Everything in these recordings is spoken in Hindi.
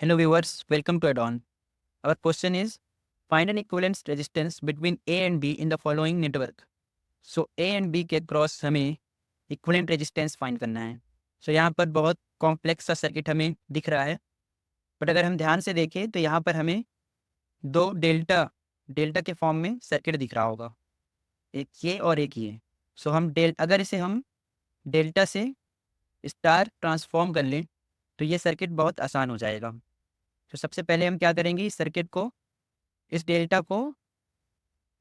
Hello viewers, welcome to Add-on. Our question is, find an equivalence resistance between A and B in the following network. So A and B के क्रॉस हमें इक्विवेलेंट रेजिस्टेंस फाइंड करना है. So यहाँ पर बहुत कॉम्प्लेक्स सा सर्किट हमें दिख रहा है, बट अगर हम ध्यान से देखें तो यहाँ पर हमें दो डेल्टा के फॉर्म में सर्किट दिख रहा होगा, एक ये और एक ये. सो अगर इसे हम डेल्टा से स्टार ट्रांसफॉर्म कर लें तो ये सर्किट बहुत आसान हो जाएगा. तो सबसे पहले हम क्या करेंगे, इस सर्किट को, इस डेल्टा को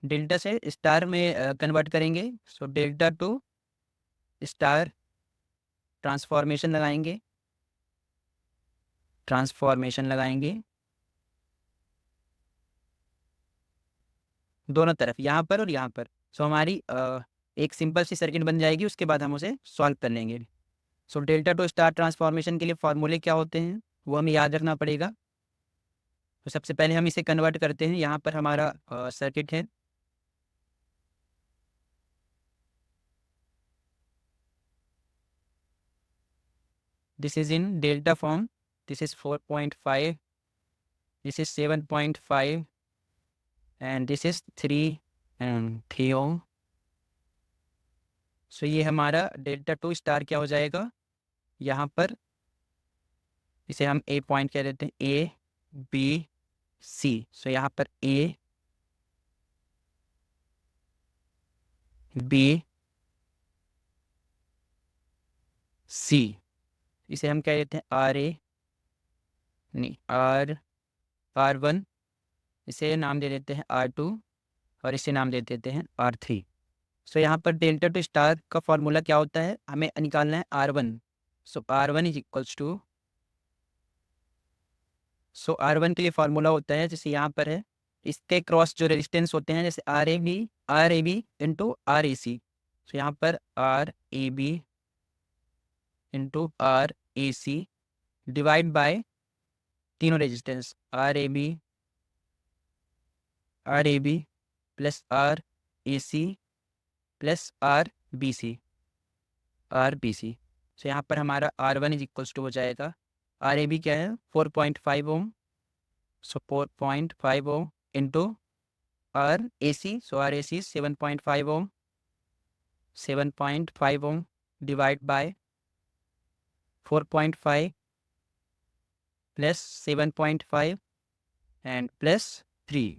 डेल्टा से स्टार में कन्वर्ट करेंगे. So delta to star transformation लगाएंगे दोनों तरफ, यहाँ पर और यहाँ पर. सो हमारी एक सिंपल सी सर्किट बन जाएगी. उसके बाद हम उसे सॉल्व कर लेंगे. So delta to star transformation के लिए फॉर्मूले क्या होते हैं वो हमें याद रखना पड़ेगा. तो सबसे पहले हम इसे कन्वर्ट करते हैं. यहाँ पर हमारा सर्किट है. This is in delta form. This is 4.5. This is 7.5. And this is 3 ohm. सो ये हमारा डेल्टा टू स्टार क्या हो जाएगा, यहाँ पर इसे हम ए पॉइंट कह देते हैं, ए बी सी. सो यहाँ पर ए बी सी, इसे हम कह देते हैं आर ए, नहीं आर वन, इसे नाम दे देते हैं आर टू, और इसे नाम दे देते हैं आर थ्री. सो यहाँ पर डेल्टा टू स्टार का फॉर्मूला क्या होता है, हमें निकालना है R one. So R one is equals to, so R one के लिए फॉर्मूला होता है जैसे यहाँ पर है, इसके क्रॉस जो रेजिस्टेंस होते हैं जैसे R A B into R A C. So यहाँ पर R A B into R A C divide by तीनों resistance R A B plus R A C plus R B C. So यहाँ पर हमारा R one is equals to हो जाएगा, आर ए बी क्या है 4.5 ohm. So 4.5 ohm into R A C, so R A C 7.5 ohm, 7.5 ohm divide by 4.5 plus 7.5 and plus 3.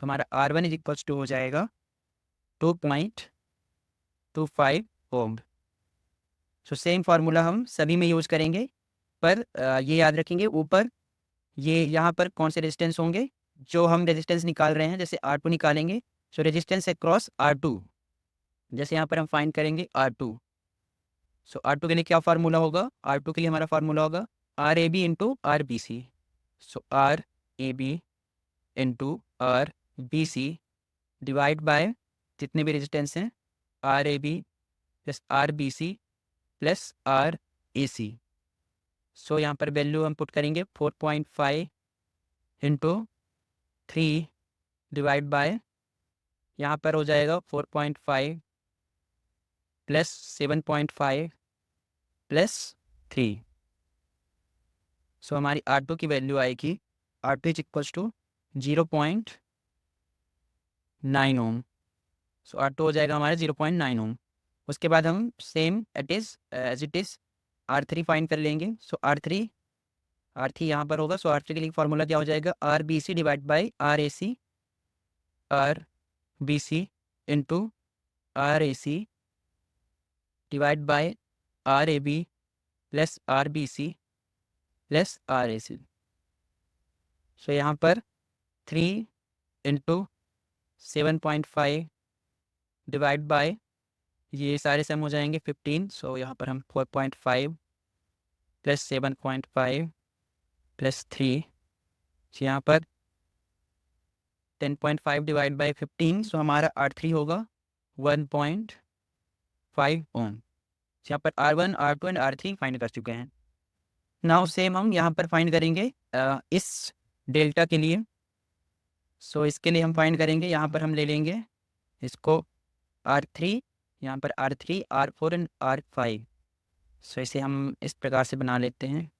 तो हमारा R one is equals to हो जाएगा 2.25 ओम. सो सेम फार्मूला हम सभी में यूज़ करेंगे, पर ये याद रखेंगे ऊपर ये यहाँ पर कौन से रेजिस्टेंस होंगे जो हम रेजिस्टेंस निकाल रहे हैं. जैसे आर टू निकालेंगे, so resistance across R two, जैसे यहाँ पर हम फाइंड करेंगे R two. So R two के लिए क्या फार्मूला होगा, आर टू के लिए हमारा फार्मूला होगा R A B into R B C. So R A B into R B C divide by जितने भी रेजिस्टेंस हैं R A B plus R B C plus R A C. So यहाँ पर वैल्यू हम पुट करेंगे 4.5 इंटू 3 डिवाइड बाय, यहाँ पर हो जाएगा 4.5 प्लस 7.5 प्लस 3. सो हमारी आर टू की वैल्यू आएगी, R two is equals to 0.9 ohm. So R two हो जाएगा हमारा 0.9 ओम. उसके बाद हम same as it is R three find कर लेंगे. सो आर थ्री यहाँ पर होगा. सो आर थ्री के लिए फॉर्मूला क्या हो जाएगा, R B C divide by R A C into R A C divide by R A B plus R B C plus R A C. So यहाँ पर 3 इंटू 7.5 डिवाइड बाय, ये सारे सम हो जाएंगे 15. सो यहाँ पर हम 4.5 प्लस 7.5 प्लस 3, यहाँ पर 10.5 डिवाइड बाई 15. सो हमारा आर थ्री होगा 1.5 ओम. यहाँ पर R one R two and R three find कर चुके हैं. नाउ सेम हम यहाँ पर फाइंड करेंगे इस डेल्टा के लिए. सो इसके लिए हम फाइंड करेंगे, यहाँ पर हम ले लेंगे इसको आर थ्री, यहाँ पर R three R four and R five. So इसे हम इस प्रकार से बना लेते हैं.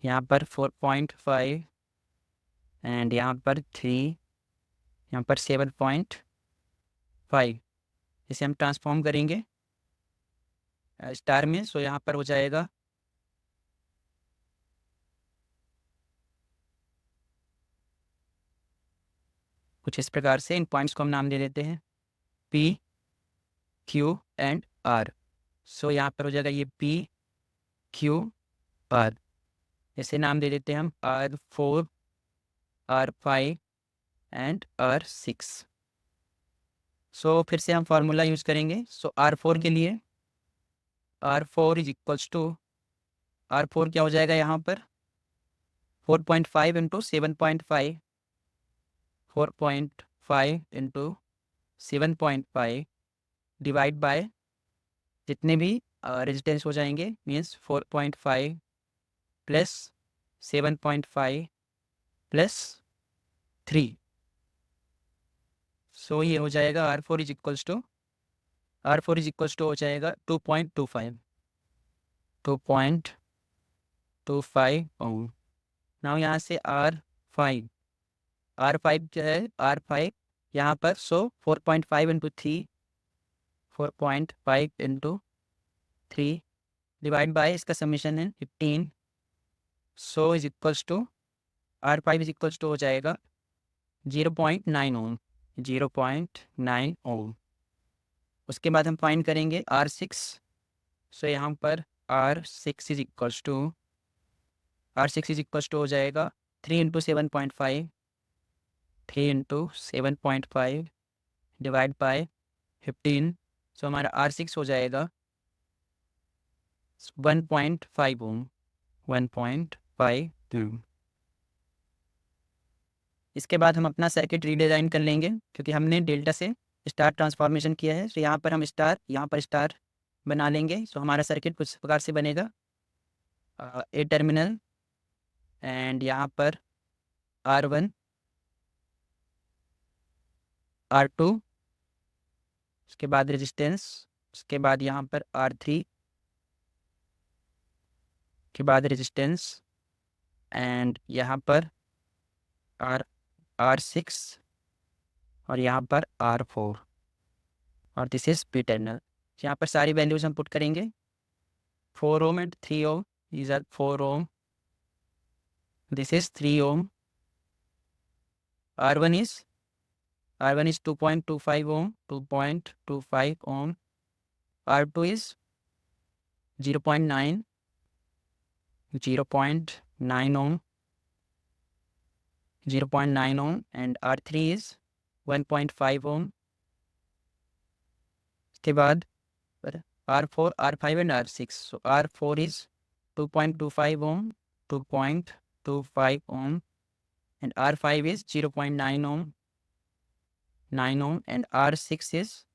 यहाँ पर 4.5 एंड यहाँ पर 3, यहाँ पर 7.5। इसे हम ट्रांसफॉर्म करेंगे स्टार में, सो यहाँ पर हो जाएगा कुछ इस प्रकार से। इन पॉइंट्स को हम नाम दे देते हैं P, Q एंड R। सो यहाँ पर हो जाएगा ये P, Q, R। इसे नाम दे देते हैं हम R4, R5 एंड R6। सो फिर से हम फार्मूला यूज़ करेंगे। सो R4 के लिए R4 is equals to, R4 क्या हो जाएगा यहाँ पर 4.5 इंटू 7.5, 4.5 इंटू 7.5 डिवाइड बाय जितने भी रेजिस्टेंस हो जाएंगे, मीन्स 4.5 प्लस 7.5 प्लस 3। सो ये हो जाएगा R4 is equals to, R4 is equals to हो जाएगा 2.25 ओम। नाउ यहाँ से R5 क्या है, R5 यहाँ पर, so 4.5 into 3, 4.5 into 3 divide by इसका समीशन है 15। So is equals to R5 is equals to हो जाएगा 0.9 ओम, 0.9 ओम। उसके बाद हम फाइंड करेंगे R6। सो यहाँ पर R6 is equals to, R6 is equals to हो जाएगा 3 into 7.5, 3 into 7.5 divide by 15। So हमारा R6 हो जाएगा 1.5 ओम, 1.5 ओम। इसके बाद हम अपना सर्किट रीडिज़ाइन कर लेंगे, क्योंकि हमने डेल्टा से स्टार ट्रांसफॉर्मेशन किया है। तो यहाँ पर हम स्टार, यहाँ पर स्टार बना लेंगे। सो हमारा सर्किट कुछ प्रकार से बनेगा, ए टर्मिनल एंड यहाँ पर R1, R2, उसके बाद रेजिस्टेंस, उसके बाद यहाँ पर R3 के बाद रेजिस्टेंस एंड यहाँ पर R6 और यहाँ पर R4 और दिस इज पी टर्मिनल। यहाँ पर सारी वैल्यूज हम पुट करेंगे। 4 ohm and 3 ohm, these are 4 ohm, this is 3 ohm, R1 is 2.25 ohm, 2.25 ohm, R2 is 0.9 ohm, 0.9 ohm and R3 is 1.5 ohm। इसके बाद R4, R5 and R6। So R4 is 2.25 ohm, 2.25 ohm and R5 is 0.9 ohm, 9 ohm and R6 is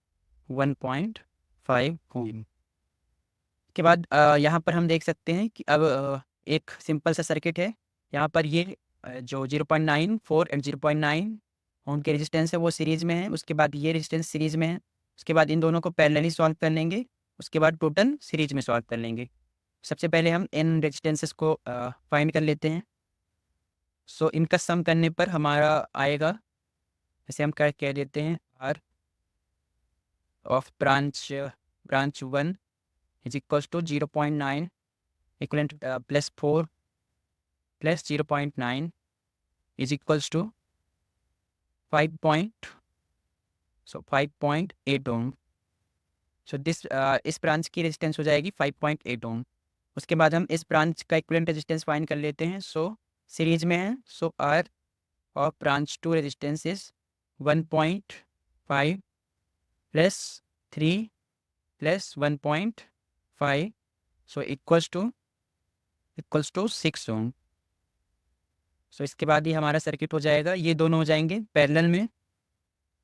1.5 ohm। के बाद यहाँ पर हम देख सकते हैं कि अब एक सिंपल सा सर्किट है। यहाँ पर ये जो 0.94 एंड 0.9 ओम के रेजिस्टेंस है वो सीरीज में है। उसके बाद ये रेजिस्टेंस सीरीज में है। उसके बाद इन दोनों को पैरेलली सॉल्व कर लेंगे। उसके बाद टोटल सीरीज में सॉल्व कर लेंगे। सबसे पहले हम इन रेजिस्टेंसेस को फाइंड कर लेते हैं। सो इनका सम करने पर हमारा आएगा, जैसे हम कह देते हैं R of branch 1 is equals to 0.9 equivalent plus 4 plus 0.9 is equals to 5.8 ohm. So this इस ब्रांच की रेजिस्टेंस हो जाएगी 5.8 ओम। उसके बाद हम इस ब्रांच का इक्विवेलेंट रेजिस्टेंस फाइंड कर लेते हैं। सो सीरीज में है, so R of branch 2 resistance is 1.5 plus 3 plus 1.5, so equals to 6 ohm. So इसके बाद ही हमारा सर्किट हो जाएगा, ये दोनों हो जाएंगे पैरेलल में।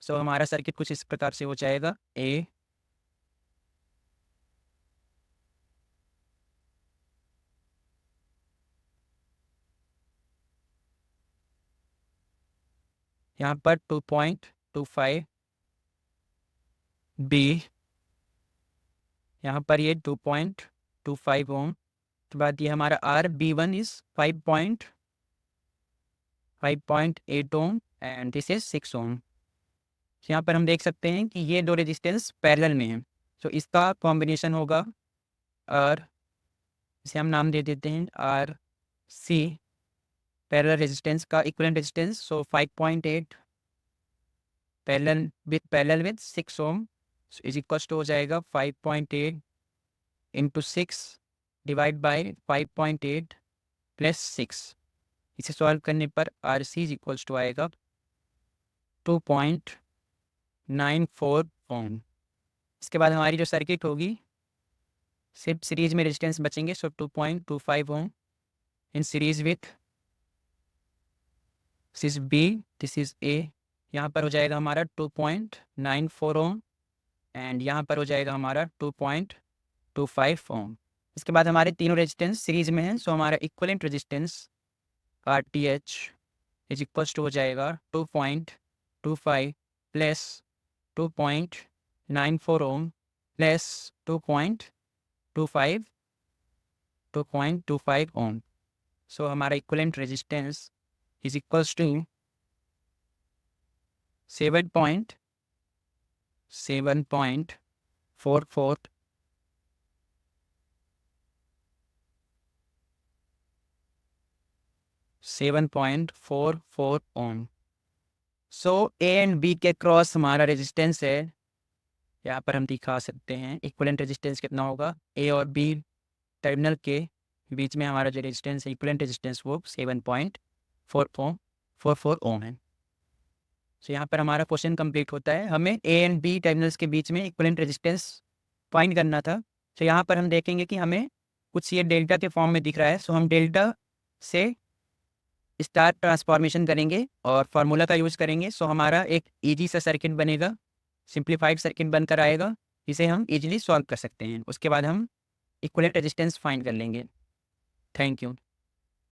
सो हमारा सर्किट कुछ इस प्रकार से हो जाएगा। ए यहाँ पर 2.25, बी यहाँ पर ये 2.25 ओम, उसके बाद ये हमारा R B1 is 5.8 ohm and this is 6 ohm. यहाँ पर हम देख सकते हैं कि ये दो रेजिस्टेंस पैरेलल में हैं, तो इसका कॉम्बिनेशन होगा आर, इसे हम नाम दे देते हैं आर सी, पैरेलल रेजिस्टेंस का equivalent resistance. So 5.8 parallel with 6 ohm is equal to हो जाएगा 5.8 इंटू 6 डिवाइड बाई 5.8 प्लस 6। इसे सॉल्व करने पर R C is equal to आएगा 2.94 ओम। इसके बाद हमारी जो सर्किट होगी, सिर्फ सीरीज में रेजिस्टेंस बचेंगे, so 2.25 ohm in series with this is B, this is A. यहाँ पर हो जाएगा हमारा 2.94 ओम एंड यहाँ पर हो जाएगा हमारा 2.25 ओम। इसके बाद हमारे तीनों रेजिस्टेंस सीरीज में हैं, सो हमारा equivalent resistance R T H is equal to हो जाएगा 2.25 plus 2.94 ohm plus 2.25 ohm. So हमारा equivalent resistance is equals to 7.44 7.44 ohm. So A and B के क्रॉस हमारा रेजिस्टेंस है, यहाँ पर हम दिखा सकते हैं इक्विवेलेंट रेजिस्टेंस कितना होगा। ए और बी टर्मिनल के बीच में हमारा जो रेजिस्टेंस है इक्विवेलेंट रेजिस्टेंस वो 7.44 ओम है। तो यहाँ पर हमारा क्वेश्चन कंप्लीट होता है। हमें ए एंड बी टर्मिनल्स के बीच में इक्विवेलेंट रेजिस्टेंस फाइंड करना था। तो यहाँ पर हम देखेंगे कि हमें कुछ ये डेल्टा के फॉर्म में दिख रहा है, सो हम डेल्टा से स्टार ट्रांसफॉर्मेशन करेंगे और फार्मूला का यूज़ करेंगे। सो हमारा एक ईजी सा सर्किट बनेगा, सिंप्लीफाइड सर्किट बनकर आएगा, जिसे हम इजीली सॉल्व कर सकते हैं। उसके बाद हम इक्विवेलेंट रेजिस्टेंस फाइंड कर लेंगे। Thank you.